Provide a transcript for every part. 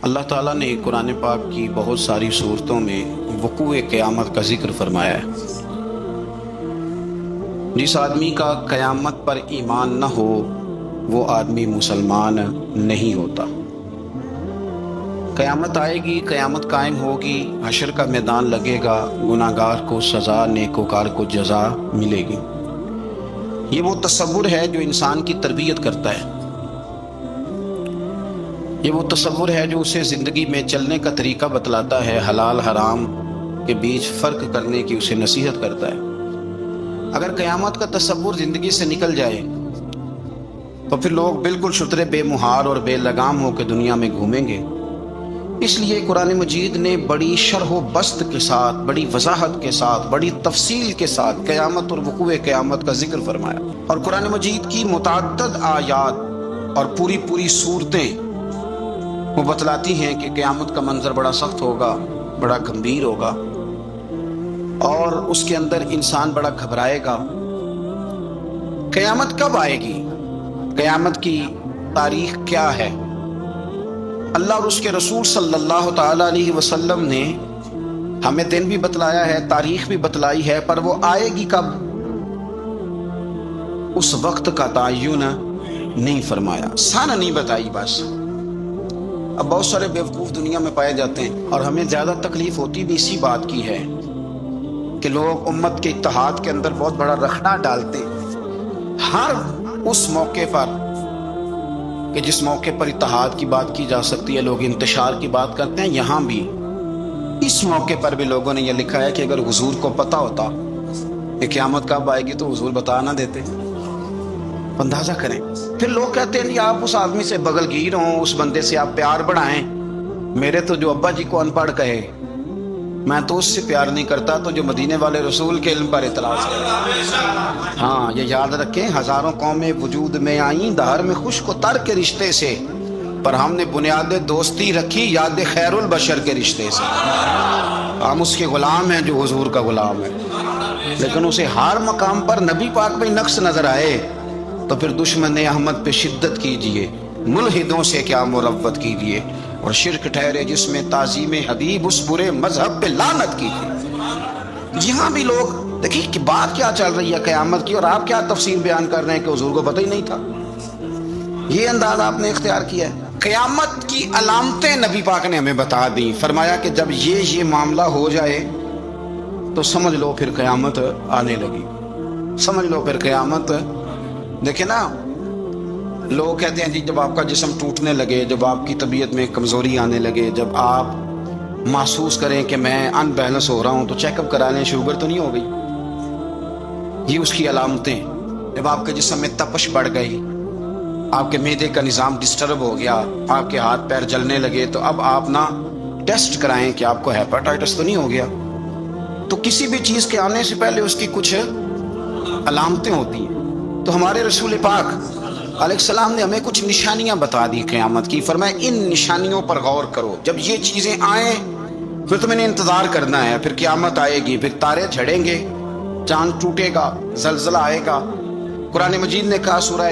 اللہ تعالیٰ نے قرآن پاک کی بہت ساری صورتوں میں وقوع قیامت کا ذکر فرمایا ہے۔ جس آدمی کا قیامت پر ایمان نہ ہو وہ آدمی مسلمان نہیں ہوتا۔ قیامت آئے گی، قیامت قائم ہوگی، حشر کا میدان لگے گا، گناہگار کو سزا، نیکوکار کو جزا ملے گی۔ یہ وہ تصور ہے جو انسان کی تربیت کرتا ہے، یہ وہ تصور ہے جو اسے زندگی میں چلنے کا طریقہ بتلاتا ہے، حلال حرام کے بیچ فرق کرنے کی اسے نصیحت کرتا ہے۔ اگر قیامت کا تصور زندگی سے نکل جائے تو پھر لوگ بالکل شترے بے مہار اور بے لگام ہو کے دنیا میں گھومیں گے۔ اس لیے قرآن مجید نے بڑی شرح و بسط کے ساتھ، بڑی وضاحت کے ساتھ، بڑی تفصیل کے ساتھ قیامت اور وقوع قیامت کا ذکر فرمایا۔ اور قرآن مجید کی متعدد آیات اور پوری صورتیں وہ بتلاتی ہیں کہ قیامت کا منظر بڑا سخت ہوگا، بڑا گمبھیر ہوگا، اور اس کے اندر انسان بڑا گھبرائے گا۔ قیامت کب آئے گی؟ قیامت کی تاریخ کیا ہے؟ اللہ اور اس کے رسول صلی اللہ تعالی علیہ وسلم نے ہمیں دن بھی بتلایا ہے، تاریخ بھی بتلائی ہے، پر وہ آئے گی کب اس وقت کا تعین نہیں فرمایا، سن نہیں بتائی بس۔ اب بہت سارے بیوقوف دنیا میں پائے جاتے ہیں، اور ہمیں زیادہ تکلیف ہوتی بھی اسی بات کی ہے کہ لوگ امت کے اتحاد کے اندر بہت بڑا رخنہ ڈالتے ہیں ہر اس موقع پر کہ جس موقع پر اتحاد کی بات کی جا سکتی ہے، لوگ انتشار کی بات کرتے ہیں۔ یہاں بھی اس موقع پر بھی لوگوں نے یہ لکھا ہے کہ اگر حضور کو پتہ ہوتا کہ قیامت کب آئے گی تو حضور بتا نہ دیتے۔ اندازہ کریں۔ پھر لوگ کہتے ہیں آپ اس آدمی سے بغل گیر ہوں، اس بندے سے آپ پیار بڑھائیں۔ میرے تو جو ابا جی کو ان پڑھ کہے میں تو اس سے پیار نہیں کرتا تو جو مدینے والے رسول کے علم پر اعتراض کرے۔ ہاں یہ یاد رکھیں، ہزاروں قومیں وجود میں آئیں دہر میں خشک و تر کے رشتے سے، پر ہم نے بنیاد دوستی رکھی یاد خیر البشر کے رشتے سے۔ ہم اس کے غلام ہیں جو حضور کا غلام ہے، لیکن اسے ہر مقام پر نبی پاک میں نقص نظر آئے تو پھر دشمن احمد پہ شدت کیجئے، ملحدوں سے کیا مروت کیجئے، اور شرک ٹھہرے جس میں تعظیم حبیب اس برے مذہب پہ لعنت کیجئے۔ یہاں بھی لوگ دیکھیں کہ بات کیا چل رہی ہے قیامت کی، اور آپ کیا تفصیل بیان کر رہے ہیں کہ حضور کو پتہ ہی نہیں تھا۔ یہ انداز آپ نے اختیار کیا ہے۔ قیامت کی علامتیں نبی پاک نے ہمیں بتا دی، فرمایا کہ جب یہ معاملہ ہو جائے تو سمجھ لو پھر قیامت آنے لگی، سمجھ لو پھر قیامت۔ دیکھیں نا، لوگ کہتے ہیں جی جب آپ کا جسم ٹوٹنے لگے، جب آپ کی طبیعت میں کمزوری آنے لگے، جب آپ محسوس کریں کہ میں ان بیلنس ہو رہا ہوں تو چیک اپ کرا لیں، شوگر تو نہیں ہو گئی۔ یہ اس کی علامتیں۔ جب آپ کے جسم میں تپش بڑھ گئی، آپ کے معدے کا نظام ڈسٹرب ہو گیا، آپ کے ہاتھ پیر جلنے لگے، تو اب آپ نا ٹیسٹ کرائیں کہ آپ کو ہیپاٹائٹس تو نہیں ہو گیا۔ تو کسی بھی چیز کے آنے سے پہلے اس کی کچھ علامتیں ہوتی ہیں۔ تو ہمارے رسول پاک علیہ السلام نے ہمیں کچھ نشانیاں بتا دی قیامت کی، فرمایا ان نشانیوں پر غور کرو، جب یہ چیزیں آئیں پھر تمہیں نے انتظار کرنا ہے، پھر قیامت آئے گی، پھر تارے جھڑیں گے، چاند ٹوٹے گا، زلزلہ آئے گا۔ قرآن مجید نے کہا سورہ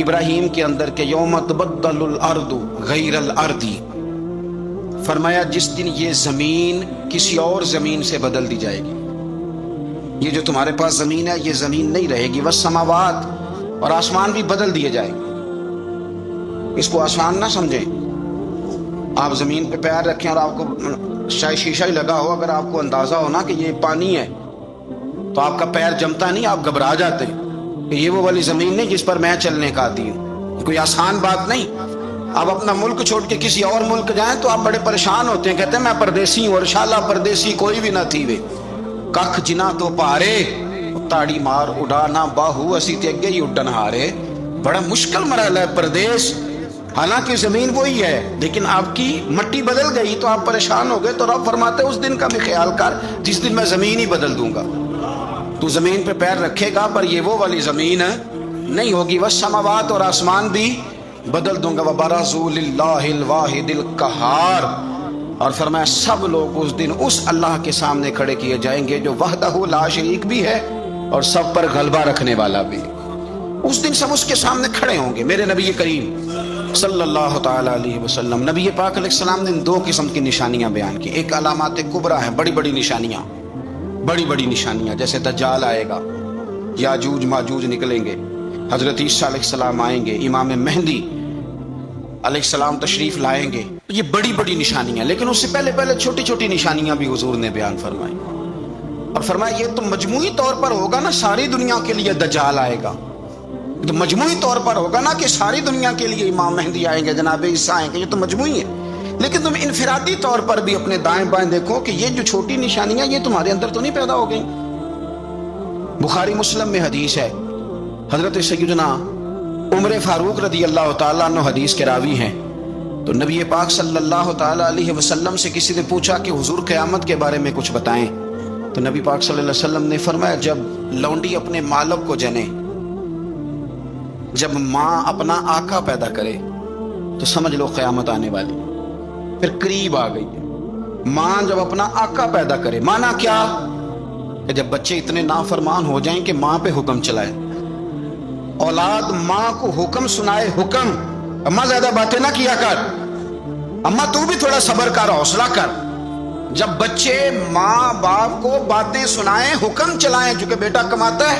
ابراہیم کے اندر کہ یوم تبدل الارض غیر الارض، فرمایا جس دن یہ زمین کسی اور زمین سے بدل دی جائے گی۔ یہ جو تمہارے پاس زمین ہے یہ زمین نہیں رہے گی، والسماوات، اور آسمان بھی بدل دیے جائیں گے۔ اس کو آسان نہ سمجھیں۔ آپ زمین پہ پیر رکھیں اور آپ کو شاید شیشہ ہی لگا ہو، اگر آپ کو اندازہ ہو نا کہ یہ پانی ہے تو آپ کا پیر جمتا نہیں، آپ گھبرا جاتے کہ یہ وہ والی زمین نہیں جس پر میں چلنے کا عادی ہوں۔ کوئی آسان بات نہیں۔ آپ اپنا ملک چھوڑ کے کسی اور ملک جائیں تو آپ بڑے پریشان ہوتے ہیں، کہتے ہیں میں پردیسی ہوں، اور انشاءاللہ پردیسی کوئی بھی نہ تھی وے ککھ جنا تو پارے تاڑی مار اڑانا باہو اسی تے اگے ہی اڈن ہارے۔ بڑا مشکل مرحلہ ہے پردیس، حالانکہ زمین وہی ہے، لیکن آپ کی مٹی بدل گئی تو آپ پریشان ہو گئے۔ تو رب فرماتے ہیں اس دن کا بھی خیال کر جس دن میں زمین ہی بدل دوں گا۔ تو زمین پہ پیر رکھے گا پر یہ وہ والی زمین نہیں ہوگی، والسماوات، اور آسمان بھی بدل دوں گا۔ وبرزوا للہ الواحد القہار، اور فرمایا سب لوگ اس دن اس اللہ کے سامنے کھڑے کیے جائیں گے جو وحدہ لا شریک بھی ہے اور سب پر غلبہ رکھنے والا بھی۔ اس دن سب اس کے سامنے کھڑے ہوں گے۔ میرے نبی کریم صلی اللہ تعالی علیہ وسلم. نبی پاک علیہ السلام نے دو قسم کی نشانیاں بیان کی. ایک علامات کبریٰ ہیں، بڑی بڑی نشانیاں، بڑی بڑی نشانیاں، جیسے دجال آئے گا، یاجوج ماجوج نکلیں گے، حضرت عیسیٰ علیہ السلام آئیں گے، امام مہدی علیہ السلام تشریف لائیں گے. یہ بڑی بڑی نشانیاں. لیکن اس سے پہلے پہلے چھوٹی چھوٹی نشانیاں بھی حضور نے بیان فرمائی، اور فرمایا یہ تو مجموعی طور پر ہوگا نا، ساری دنیا کے لیے دجال آئے گا، تو مجموعی طور پر ہوگا نا کہ ساری دنیا کے لیے امام مہدی آئیں گے، جناب عیسیٰ آئیں گے، یہ تو مجموعی ہے. لیکن تم انفرادی طور پر بھی اپنے دائیں بائیں دیکھو کہ یہ جو چھوٹی نشانیاں یہ تمہارے اندر تو نہیں پیدا ہو گئیں. بخاری مسلم میں حدیث ہے، حضرت سیدنا عمر فاروق رضی اللہ تعالیٰ عنہ حدیث کے راوی ہیں. تو نبی پاک صلی اللہ تعالیٰ علیہ وسلم سے کسی نے پوچھا کہ حضور قیامت کے بارے میں کچھ بتائیں. تو نبی پاک صلی اللہ علیہ وسلم نے فرمایا جب لونڈی اپنے مالک کو جنے، جب ماں اپنا آقا پیدا کرے تو سمجھ لو قیامت آنے والی، پھر قریب آ گئی ہے. ماں جب اپنا آقا پیدا کرے، مانا کیا کہ جب بچے اتنے نافرمان ہو جائیں کہ ماں پہ حکم چلائے، اولاد ماں کو حکم سنائے، حکم اماں زیادہ باتیں نہ کیا کر، اماں تو بھی تھوڑا صبر کر، حوصلہ کر. جب بچے ماں باپ کو باتیں سنائیں، حکم چلائیں، چونکہ بیٹا کماتا ہے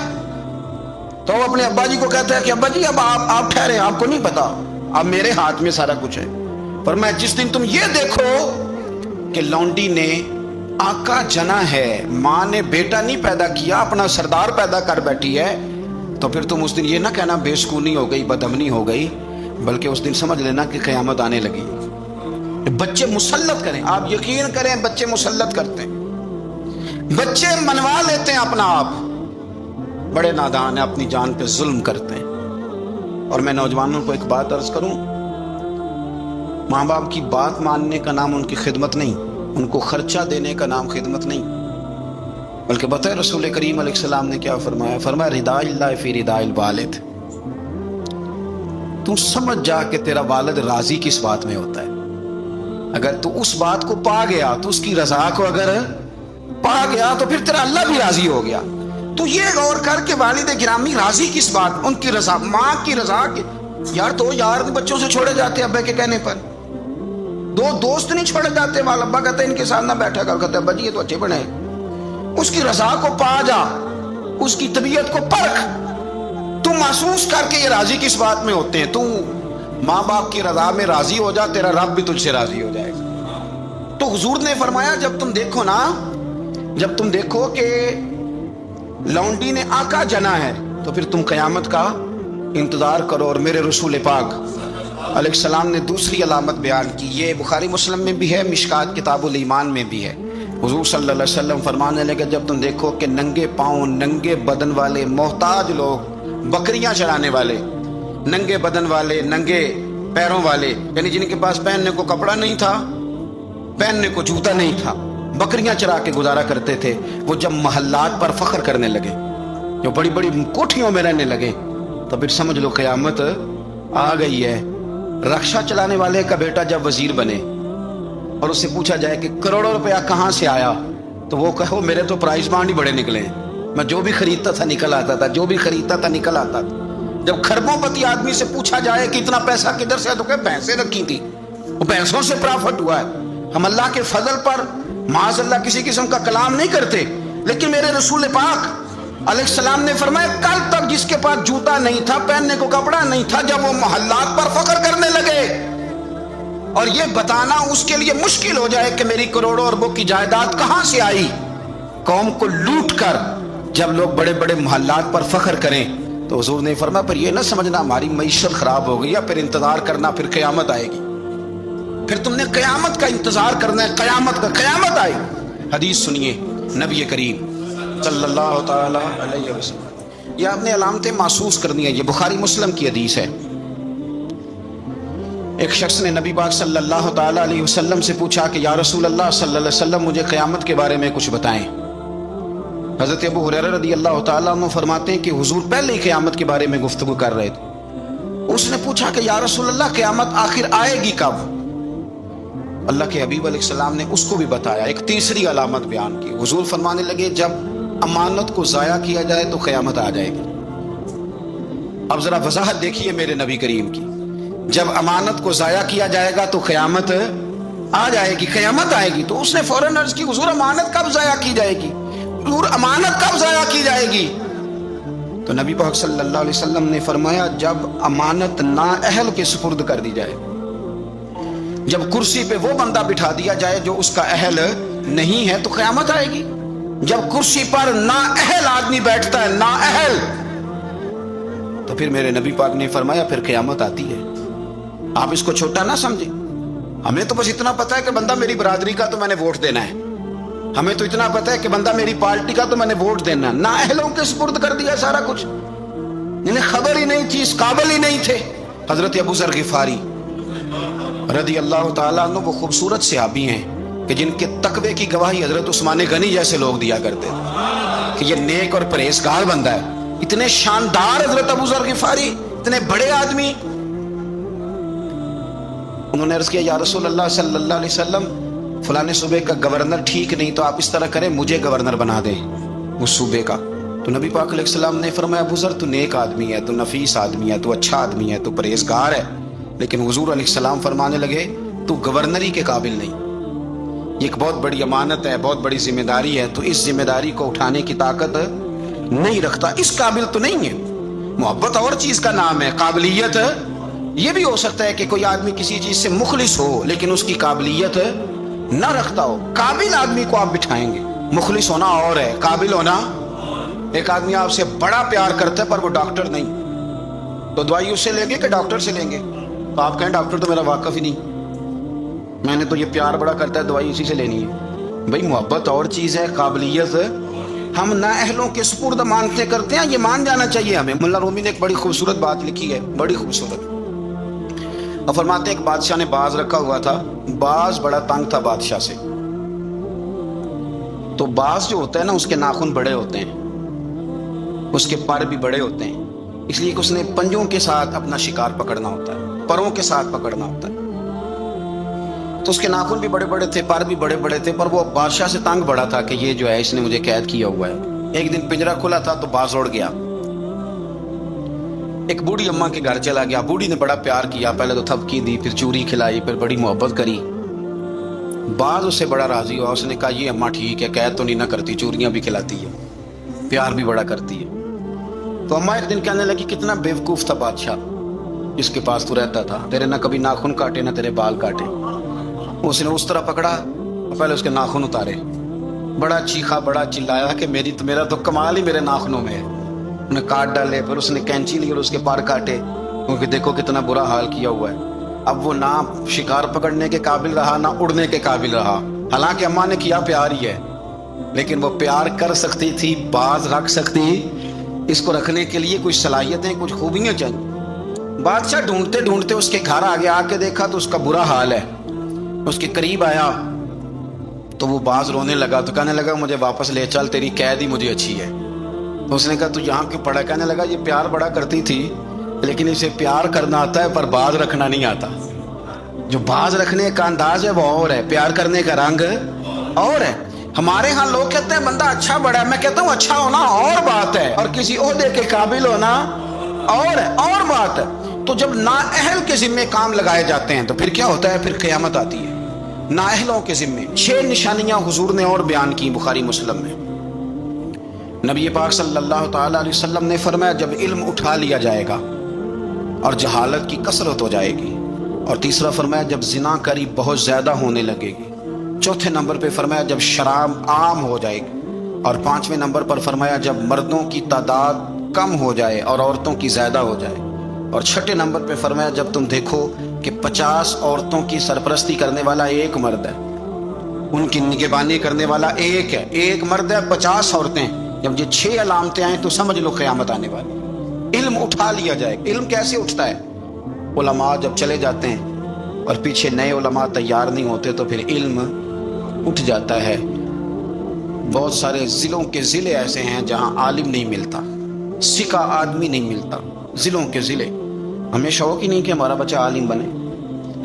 تو وہ اپنے ابا جی کو کہتا ہے کہ ابا جی اب آپ ٹھہرے، آپ کو نہیں پتا، اب میرے ہاتھ میں سارا کچھ ہے. پر میں جس دن تم یہ دیکھو کہ لونڈی نے آقا جنا ہے، ماں نے بیٹا نہیں پیدا کیا، اپنا سردار پیدا کر بیٹھی ہے، تو پھر تم اس دن یہ نہ کہنا بے سکونی ہو گئی، بدامنی ہو گئی، بلکہ اس دن سمجھ لینا کہ قیامت آنے لگی. بچے مسلط کریں، آپ یقین کریں بچے مسلط کرتے ہیں، بچے منوا لیتے ہیں اپنا آپ، بڑے نادان ہیں، اپنی جان پہ ظلم کرتے ہیں. اور میں نوجوانوں کو ایک بات عرض کروں، ماں باپ کی بات ماننے کا نام ان کی خدمت نہیں، ان کو خرچہ دینے کا نام خدمت نہیں، بلکہ بتائے رسول کریم علیہ السلام نے کیا فرمایا؟ فرمایا رضا اللہ فی رضا الوالد. تو سمجھ جا کہ تیرا والد راضی کس بات میں ہوتا ہے. اگر تو اس بات کو پا گیا، تو اس کی رضا کو اگر پا گیا تو پھر تیرا اللہ بھی راضی ہو گیا. تو یہ غور کر کے والد گرامی راضی کس بات، ان کی رضا، ماں کی رضا کی. یار بچوں سے چھوڑے جاتے ابا کے کہنے پر، دو دوست نہیں چھوڑے جاتے، والا ابا کہتے ہیں ان کے ساتھ نہ بیٹھا کر، کہتے ابا جی یہ تو اچھے بنے. اس کی رضا کو پا جا، اس کی طبیعت کو پرکھ، تو محسوس کر کے یہ راضی کس بات میں ہوتے ہیں. تو ماں باپ کی رضا میں راضی ہو جا، تیرا رب بھی تجھ سے راضی ہو جائے گا. تو حضور نے فرمایا جب تم دیکھو نا، جب تم دیکھو کہ لونڈی نے آقا جنا ہے تو پھر تم قیامت کا انتظار کرو. اور میرے رسول پاک علیہ السلام نے دوسری علامت بیان کی، یہ بخاری مسلم میں بھی ہے، مشکات کتاب الایمان میں بھی ہے. حضور صلی اللہ علیہ وسلم فرمانے لگے جب تم دیکھو کہ ننگے پاؤں، ننگے بدن والے محتاج لوگ، بکریاں چرانے والے، ننگے بدن والے، ننگے پیروں والے، یعنی جن کے پاس پہننے کو کپڑا نہیں تھا، پہننے کو جوتا نہیں تھا، بکریاں چرا کے گزارا کرتے تھے، وہ جب محلات پر فخر کرنے لگے، جو بڑی بڑی کوٹھیوں میں رہنے لگے، تو پھر سمجھ لو قیامت آ گئی ہے. رکشا چلانے والے کا بیٹا جب وزیر بنے اور اس سے پوچھا جائے کہ کروڑوں روپیہ کہاں سے آیا، تو وہ کہو میرے تو پرائز بانڈ ہی بڑے نکلے، میں جو بھی خریدتا تھا نکل آتا تھا، جو بھی خریدتا تھا نکل آتا تھا. جب کھربوں پتی آدمی سے پوچھا جائے کہ اتنا پیسہ کدھر سے ہے، تو کہ بھینسیں رکھی تھی، وہ بھینسوں سے پرافٹ ہوا ہے. ہم اللہ کے فضل پر معاذ اللہ کسی قسم کا کلام نہیں کرتے، لیکن میرے رسول پاک علیہ السلام نے فرمایا کل تک جس کے پاس جوتا نہیں تھا، پہننے کو کپڑا نہیں تھا، جب وہ محلات پر فخر کرنے لگے اور یہ بتانا اس کے لیے مشکل ہو جائے کہ میری کروڑوں اربوں کی جائیداد کہاں سے آئی، قوم کو لوٹ کر جب لوگ بڑے بڑے محلات پر فخر کریں، تو حضور نے فرمایا پھر یہ نہ سمجھنا ہماری معیشت خراب ہو گئی، یا پھر انتظار کرنا پھر قیامت آئے گی، پھر تم نے قیامت کا انتظار کرنا ہے، قیامت آئے. حدیث سنیے نبی کریم صلی اللہ تعالی علیہ وسلم، یہ آپ نے علامتیں محسوس کرنی ہے. یہ بخاری مسلم کی حدیث ہے. ایک شخص نے نبی پاک صلی اللہ تعالی علیہ وسلم سے پوچھا کہ یا رسول اللہ صلی اللہ علیہ وسلم مجھے قیامت کے بارے میں کچھ بتائیں. حضرت ابو ہریرہ رضی اللہ تعالیٰ عنہ فرماتے ہیں کہ حضور پہلے ہی قیامت کے بارے میں گفتگو کر رہے تھے. اس نے پوچھا کہ یا رسول اللہ قیامت آخر آئے گی کب؟ اللہ کے حبیب علیہ السلام نے اس کو بھی بتایا، ایک تیسری علامت بیان کی. حضور فرمانے لگے جب امانت کو ضائع کیا جائے تو قیامت آ جائے گی. اب ذرا وضاحت دیکھیے میرے نبی کریم کی. جب امانت کو ضائع کیا جائے گا تو قیامت آ جائے گی، قیامت آئے گی۔ تو اس نے فوراً عرض کی حضور امانت کب ضائع کی جائے گی، حضور امانت کب ضائع کی جائے گی؟ تو نبی پاک صلی اللہ علیہ وسلم نے فرمایا جب امانت نااہل کے سپرد کر دی جائے، جب کرسی پہ وہ بندہ بٹھا دیا جائے جو اس کا اہل نہیں ہے تو قیامت آئے گی۔ جب کرسی پر نااہل آدمی بیٹھتا ہے، نااہل، تو پھر میرے نبی پاک نے فرمایا پھر قیامت آتی ہے۔ آپ اس کو چھوٹا نہ سمجھیں، ہمیں تو بس اتنا پتا ہے کہ بندہ میری برادری کا تو میں نے ووٹ دینا ہے، ہمیں تو اتنا پتا ہے کہ بندہ میری پارٹی کا تو میں نے ووٹ دینا ہے۔ نااہلوں کے سپرد کر دیا سارا کچھ، انہیں خبر ہی نہیں تھی، اس قابل ہی نہیں تھے۔ حضرت ابو ذر غفاری رضی اللہ تعالیٰ عنہ وہ خوبصورت صحابی ہیں کہ جن کے تقوی کی گواہی حضرت عثمان غنی جیسے لوگ دیا کرتے تھے کہ یہ نیک اور پرہیزگار بندہ ہے۔ اتنے شاندار حضرت ابو ذر غفاری، اتنے بڑے آدمی۔ انہوں نے عرض کیا یا رسول اللہ صلی اللہ علیہ وسلم فلانے صوبے کا گورنر ٹھیک نہیں، تو آپ اس طرح کریں مجھے گورنر بنا دیں اس صوبے کا۔ تو نبی پاک علیہ السلام نے فرمایا ابو ذر تو نیک آدمی ہے، تو نفیس آدمی ہے، تو اچھا آدمی ہے، تو پرہیزگار ہے، لیکن حضور علیہ السلام فرمانے لگے تو گورنری کے قابل نہیں، یہ ایک بہت بڑی امانت ہے، بہت بڑی ذمہ داری ہے، تو اس ذمہ داری کو اٹھانے کی طاقت نہیں رکھتا، اس قابل تو نہیں ہے۔ محبت اور چیز کا نام ہے، قابلیت یہ بھی ہو سکتا ہے کہ کوئی آدمی کسی چیز سے مخلص ہو لیکن اس کی قابلیت نہ رکھتا ہو۔ قابل آدمی کو آپ بٹھائیں گے، مخلص ہونا اور ہے، قابل ہونا۔ ایک آدمی آپ سے بڑا پیار کرتا ہے پر وہ ڈاکٹر نہیں، تو دوائی اس سے لیں گے کہ ڈاکٹر سے لیں گے؟ تو آپ کہیں ڈاکٹر تو میرا واقف ہی نہیں، میں نے تو یہ پیار بڑا کرتا ہے دوائی اسی سے لینی ہے۔ بھئی محبت اور چیز ہے، قابلیت ہم نااہلوں کے سپرد مانتے کرتے ہیں، یہ مان جانا چاہیے ہمیں۔ ملا رومی نے ایک بڑی خوبصورت بات لکھی ہے، بڑی خوبصورت، اور فرماتے ہیں ایک بادشاہ نے باز رکھا ہوا تھا، باز بڑا تنگ تھا بادشاہ سے، تو باز جو ہوتا ہے نا اس کے ناخن بڑے ہوتے ہیں، اس کے پر بھی بڑے ہوتے ہیں، اس لیے کہ اس نے پنجوں کے ساتھ اپنا شکار پکڑنا ہوتا ہے، پروں کے ساتھ پکڑنا ہوتا ہے، تو اس کے ناخن بھی بڑے بڑے تھے، پر بھی بڑے بڑے تھے، پر وہ بادشاہ سے تنگ بڑا تھا کہ یہ جو ہے اس نے مجھے قید کیا ہوا ہے۔ ایک دن پنجرا کھلا تھا تو باز اڑ گیا، ایک بوڑھی اماں کے گھر چلا گیا، بوڑھی نے بڑا پیار کیا، پہلے تو تھپکی دی، پھر چوری کھلائی، پھر بڑی محبت کری۔ باز اس سے بڑا راضی ہوا، اس نے کہا یہ اماں ٹھیک ہے، قید تو نہیں نہ کرتی، چوریاں بھی کھلاتی ہے، پیار بھی بڑا کرتی ہے۔ تو اماں ایک دن کہنے لگی کتنا بیوقوف تھا بادشاہ جس کے پاس تو رہتا تھا، تیرے نہ کبھی ناخن کاٹے نہ تیرے بال کاٹے۔ اس نے اس طرح پکڑا، پہلے اس کے ناخن اتارے، بڑا چیخا، بڑا چلایا کہ میرا تو کمال ہی میرے ناخنوں میں ہے۔ انہیں کاٹ ڈالے، پھر اس نے کینچی لی اور اس کے پر کاٹے، کیونکہ دیکھو کتنا برا حال کیا ہوا ہے۔ اب وہ نہ شکار پکڑنے کے قابل رہا نہ اڑنے کے قابل رہا، حالانکہ اماں نے کیا پیار ہی ہے، لیکن وہ پیار کر سکتی تھی، باز رکھ سکتی، اس کو رکھنے کے لیے کچھ صلاحیتیں، کچھ خوبیاں چاہیے۔ بادشاہ ڈھونڈتے ڈھونڈتے اس کے گھر آگے آ کے دیکھا تو اس کا برا حال ہے، اس کے قریب آیا تو وہ باز رونے لگا، تو کہنے لگا مجھے واپس لے چل، تیری قید ہی مجھے اچھی ہے۔ تو اس نے کہا تو یہاں کیوں پڑا؟ کہنے لگا یہ پیار بڑا کرتی تھی لیکن اسے پیار کرنا آتا ہے پر باز رکھنا نہیں آتا۔ جو باز رکھنے کا انداز ہے وہ اور ہے، پیار کرنے کا رنگ اور ہے۔ ہمارے ہاں لوگ کہتے ہیں بندہ اچھا بڑا ہے، میں کہتا ہوں اچھا ہونا اور بات ہے اور کسی عہدے کے قابل ہونا اور ہے، اور بات ہے۔ تو جب نااہل کے ذمے کام لگائے جاتے ہیں تو پھر کیا ہوتا ہے؟ پھر قیامت آتی ہے۔ نااہلوں کے ذمے 6 نشانیاں حضور نے اور بیان کی بخاری مسلم میں۔ نبی پاک صلی اللہ تعالی علیہ وسلم نے فرمایا جب علم اٹھا لیا جائے گا اور جہالت کی کثرت ہو جائے گی، اور تیسرا فرمایا جب زنا کاری بہت زیادہ ہونے لگے گی، چوتھے نمبر پہ فرمایا جب شراب عام ہو جائے گی، اور 5ویں نمبر پر فرمایا جب مردوں کی تعداد کم ہو جائے اور عورتوں کی زیادہ ہو جائے، اور 6 نمبر پہ فرمایا جب تم دیکھو کہ 50 عورتوں کی سرپرستی کرنے والا ایک مرد ہے، ان کی نگہبانی کرنے والا ایک ہے، ایک مرد ہے 50 عورتیں۔ جب یہ 6 علامتیں آئیں تو سمجھ لو قیامت آنے والی۔ علم اٹھا لیا جائے۔ علم کیسے اٹھتا ہے؟ علماء جب چلے جاتے ہیں اور پیچھے نئے علماء تیار نہیں ہوتے تو پھر علم اٹھ جاتا ہے۔ بہت سارے ضلعوں کے ضلع ایسے ہیں جہاں عالم نہیں ملتا، سکا آدمی نہیں ملتا، ضلعوں کے ضلع۔ ہمیں شوق ہی نہیں کہ ہمارا بچہ عالم بنے،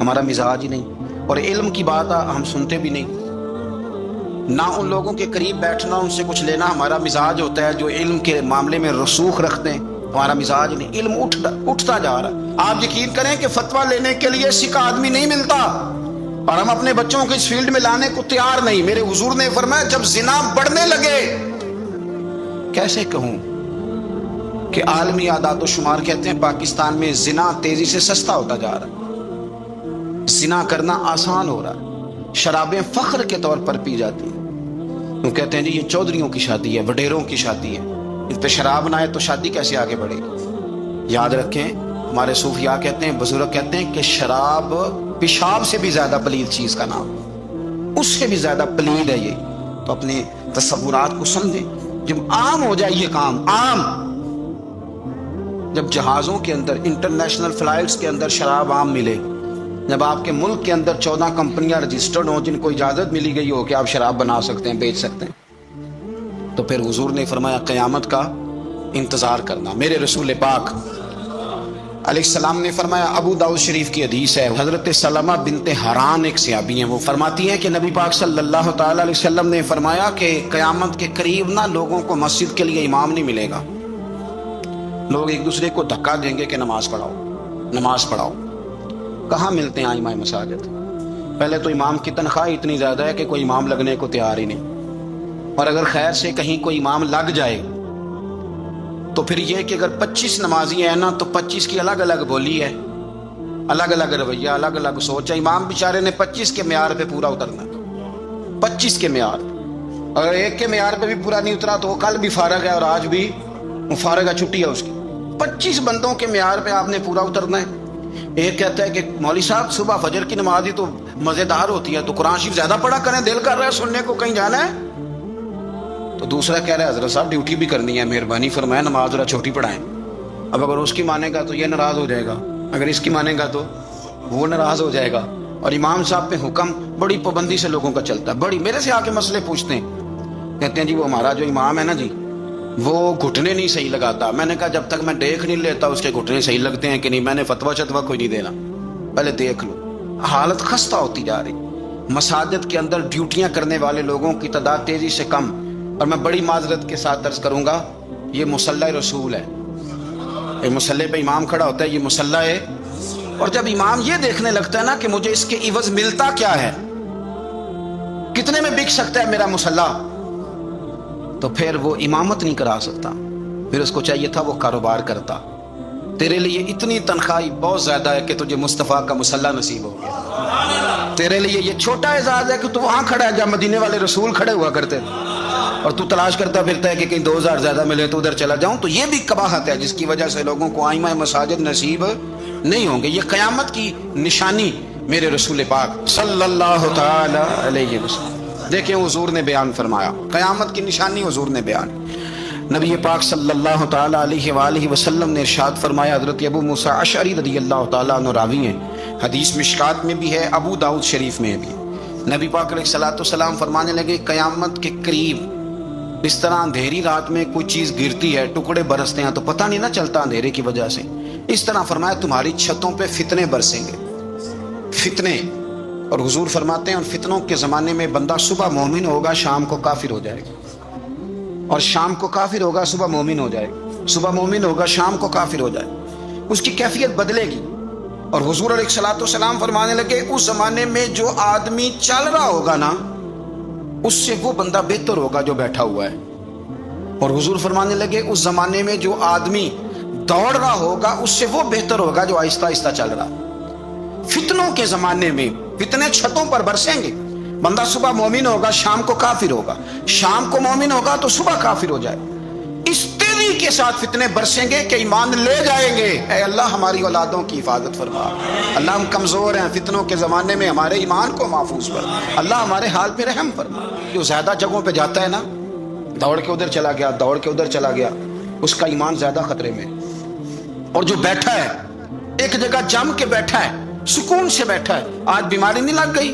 ہمارا مزاج ہی نہیں، اور علم کی بات ہم سنتے بھی نہیں، نہ ان لوگوں کے قریب بیٹھنا، ان سے کچھ لینا ہمارا مزاج ہوتا ہے۔ جو علم کے معاملے میں رسوخ رکھتے ہیں ہمارا مزاج نہیں۔ علم اٹھتا جا رہا ہے۔ آپ یقین کریں کہ فتویٰ لینے کے لیے سکھ آدمی نہیں ملتا، اور ہم اپنے بچوں کو اس فیلڈ میں لانے کو تیار نہیں۔ میرے حضور نے فرمایا جب زنا بڑھنے لگے، کیسے کہوں کہ عالمی اعداد و شمار کہتے ہیں پاکستان میں زنا تیزی سے سستا ہوتا جا رہا ہے، زنا کرنا آسان ہو رہا ہے، شرابیں فخر کے طور پر پی جاتی ہیں۔ وہ کہتے ہیں جی یہ چودھریوں کی شادی ہے، وڈیروں کی شادی ہے، اس پہ شراب نہ آئے تو شادی کیسے آگے بڑھے گی؟ یاد رکھیں، ہمارے صوفیاء کہتے ہیں، بزرگ کہتے ہیں کہ شراب پیشاب سے بھی زیادہ پلید چیز کا نام، اس سے بھی زیادہ پلید ہے یہ۔ تو اپنے تصورات کو سمجھیں، جب عام ہو جائے یہ کام، عام، جب جہازوں کے اندر، انٹرنیشنل فلائٹس کے اندر شراب عام ملے، جب آپ کے ملک کے اندر 14 کمپنیاں رجسٹرڈ ہوں جن کو اجازت ملی گئی ہو کہ آپ شراب بنا سکتے ہیں، بیچ سکتے ہیں، تو پھر حضور نے فرمایا قیامت کا انتظار کرنا۔ میرے رسول پاک علیہ السلام نے فرمایا، ابو داؤد شریف کی حدیث ہے، حضرت سلمہ بنت حران ایک صحابی ہیں، وہ فرماتی ہیں کہ نبی پاک صلی اللہ تعالی علیہ وسلم نے فرمایا کہ قیامت کے قریب نہ لوگوں کو مسجد کے لیے امام نہیں ملے گا، لوگ ایک دوسرے کو دھکا دیں گے کہ نماز پڑھاؤ نماز پڑھاؤ۔ کہاں ملتے ہیں ائمہ مساجد؟ پہلے تو امام کی تنخواہ اتنی زیادہ ہے کہ کوئی امام لگنے کو تیار ہی نہیں، اور اگر خیر سے کہیں کوئی امام لگ جائے تو پھر یہ کہ اگر 25 نمازی ہیں نا تو 25 کی الگ الگ بولی ہے، الگ الگ رویہ، الگ الگ سوچ ہے۔ امام بیچارے نے 25 کے معیار پہ پورا اترنا، 25 کے معیار، اگر ایک کے معیار پہ بھی پورا نہیں اترا تو وہ کل بھی فارغ ہے اور آج بھی فارغ ہے، چھٹی ہے اس کی۔ 25 بندوں کے معیار پہ آپ نے پورا اترنا ہے۔ ایک کہتا ہے کہ مولوی صاحب صبح فجر کی نماز ہی تو مزیدار ہوتی ہے، تو قرآن شریف زیادہ پڑھا کریں، دل کر رہا ہے سننے کو، کہیں جانا ہے۔ تو دوسرا کہہ رہا ہے حضرت صاحب ڈیوٹی بھی کرنی ہے، مہربانی فرمائیں نماز ذرا چھوٹی پڑھائیں۔ اب اگر اس کی مانے گا تو یہ ناراض ہو جائے گا، اگر اس کی مانے گا تو وہ ناراض ہو جائے گا۔ اور امام صاحب پہ حکم بڑی پابندی سے لوگوں کا چلتا ہے، بڑی، میرے سے آ کے مسئلے پوچھتے ہیں، کہتے ہیں جی وہ ہمارا جو امام ہے نا جی وہ گھٹنے نہیں صحیح لگاتا۔ میں نے کہا جب تک میں دیکھ نہیں لیتا اس کے گھٹنے صحیح لگتے ہیں کہ نہیں، میں نے فتویٰ شتویٰ کوئی نہیں دینا، پہلے دیکھ لو۔ حالت خستہ ہوتی جا رہی، مساجد کے اندر ڈیوٹیاں کرنے والے لوگوں کی تعداد تیزی سے کم، اور میں بڑی معذرت کے ساتھ عرض کروں گا یہ مصلی رسول ہے، ایک مصلی پہ امام کھڑا ہوتا ہے، یہ مصلی ہے، اور جب امام یہ دیکھنے لگتا ہے نا کہ مجھے اس کے عوض ملتا کیا ہے، کتنے میں بک سکتا ہے میرا مصلی، تو پھر وہ امامت نہیں کرا سکتا، پھر اس کو چاہیے تھا وہ کاروبار کرتا۔ تیرے لیے اتنی تنخواہ بہت زیادہ ہے کہ تجھے مصطفیٰ کا مصلی نصیب ہو گیا، تیرے لیے یہ چھوٹا اعزاز ہے کہ تو وہاں کھڑا ہے جہاں مدینے والے رسول کھڑے ہوا کرتے تھے، اور تو تلاش کرتا پھرتا ہے کہ کہیں 2000 زیادہ ملے تو ادھر چلا جاؤں۔ تو یہ بھی قباحت ہے جس کی وجہ سے لوگوں کو ائمہ مساجد نصیب نہیں ہوں گے۔ یہ قیامت کی نشانی میرے رسول پاک صلی اللہ تعالی علیہ وسلم، دیکھیں حضور نے بیان فرمایا، قیامت کی نشانی حضور نے بیان۔ نبی پاک صلی اللہ تعالی علیہ وآلہ وسلم نے ارشاد فرمایا، حضرت ابو موسیٰ اشعری رضی اللہ تعالیٰ عنہ راوی ہیں، حدیث مشکات میں بھی ہے، ابو داؤد شریف میں بھی۔ نبی پاک علیہ الصلوۃ والسلام فرمانے لگے قیامت کے قریب اس طرح اندھیری رات میں کوئی چیز گرتی ہے، ٹکڑے برستے ہیں تو پتہ نہیں نہ چلتا اندھیرے کی وجہ سے، اس طرح فرمایا تمہاری چھتوں پہ فتنے برسیں گے، فتنے۔ اور حضور فرماتے ہیں ان فتنوں کے زمانے میں بندہ صبح مومن ہوگا شام کو کافر ہو جائے گا، اور شام کو کافر ہوگا صبح مومن ہو جائے گا، صبح مومن ہوگا شام کو کافر ہو جائے گا، اس کی کیفیت بدلے گی۔ اور حضور علیہ الصلوۃ والسلام فرمانے لگے اس زمانے میں جو آدمی چل رہا ہوگا نا اس سے وہ بندہ بہتر ہوگا جو بیٹھا ہوا ہے، اور حضور فرمانے لگے اس زمانے میں جو آدمی دوڑ رہا ہوگا اس سے وہ بہتر ہوگا جو آہستہ آہستہ چل رہا۔ فتنوں کے زمانے میں فتنے چھتوں پر برسیں گے، بندہ صبح مومن ہوگا شام کو کافر ہوگا، شام کو مومن ہوگا تو صبح کافر ہو جائے، اس تیزی کے ساتھ فتنے برسیں گے کہ ایمان لے جائیں گے۔ اے اللہ ہماری اولادوں کی حفاظت فرما، اللہ ہم کمزور ہیں، فتنوں کے زمانے میں ہمارے ایمان کو محفوظ فرما، اللہ ہمارے حال پہ رحم فرما۔ جو زیادہ جگہوں پہ جاتا ہے نا، دوڑ کے ادھر چلا گیا، دوڑ کے ادھر چلا گیا، اس کا ایمان زیادہ خطرے میں۔ اور جو بیٹھا ہے ایک جگہ جم کے بیٹھا ہے، سکون سے بیٹھا ہے، آج بیماری نہیں لگ گئی،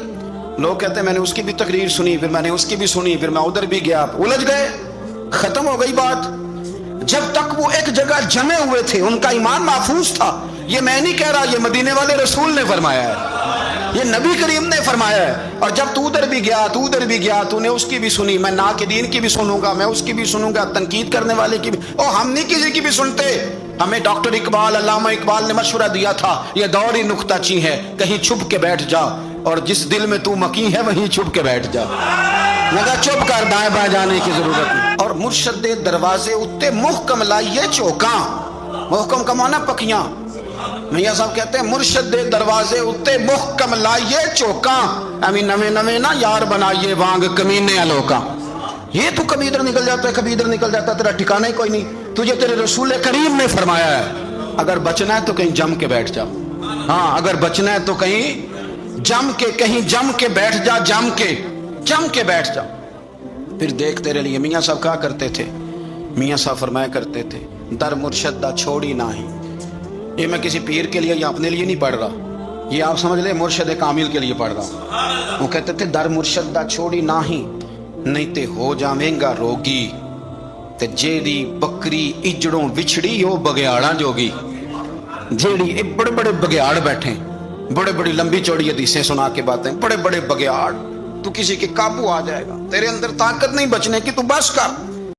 لوگ کہتے ہیں میں نے اس کی بھی تقریر سنی، پھر میں نے اس کی بھی سنی، پھر میں ادھر بھی گیا، الجھ گئے، ختم ہو گئی بات۔ جب تک وہ ایک جگہ جمے ہوئے تھے ان کا ایمان محفوظ تھا۔ یہ میں نہیں کہہ رہا، یہ مدینے والے رسول نے فرمایا ہے، یہ نبی کریم نے فرمایا ہے۔ اور جب تو ادھر بھی گیا، تو ادھر بھی گیا، تو نے اس کی بھی سنی، میں ناقدین کی بھی سنوں گا، میں اس کی بھی سنوں گا، تنقید کرنے والے کی بھی، او ہم نہیں کسی کی بھی سنتے، ہمیں ڈاکٹر اقبال، علامہ اقبال نے مشورہ دیا تھا، یہ دور ہی نکتہ چی ہے، کہیں چھپ کے بیٹھ جا، اور جس دل میں تو مکی ہے وہیں چھپ کے بیٹھ جا، مگر چپ کر، دائیں بائیں جانے کی ضرورت نہیں۔ اور مرشد دے دروازے اتے محکم لائیے چوکاں، محکم کا معنی پکیاں، میاں صاحب کہتے ہیں مرشد دے دروازے اتے محکم لائیے چوکاں، امی نویں نویں نہ یار بنائیے وانگ کمینے الوکاں۔ یہ تو کبھی ادھر نکل جاتا ہے، کبھی ادھر نکل جاتا ہے، تیرا ٹھکانہ ہی کوئی نہیں۔ تجھے تیرے رسول کریم نے فرمایا ہے اگر بچنا ہے تو کہیں جم کے بیٹھ جا، ہاں اگر بچنا ہے تو کہیں جم کے بیٹھ جا، جم کے بیٹھ جا، پھر دیکھ تیرے لیے۔ میاں صاحب کہا کرتے تھے، میاں صاحب فرمایا کرتے تھے در مرشد دا چھوڑی نہ ہی۔ یہ میں کسی پیر کے لیے یا اپنے لیے نہیں پڑھ رہا، یہ آپ سمجھ لیں مرشد کامل کے لیے پڑھ رہا ہوں۔ وہ کہتے تھے در مرشد دا چھوڑی نہ ہی، نہیں تے ہو جاویں گا روگی، تے جیڑی بکری اجڑوں وچھڑی وہ بگیاڑاں جوگی۔ جیڑی بڑے بڑے بگیاڑ بیٹھے، بڑے بڑی لمبی چوڑی حدیثیں سنا کے باتیں، بڑے بڑے بگیاڑ، تو کسی کے قابو آ جائے گا، تیرے اندر طاقت نہیں بچنے کی، تو بس کر۔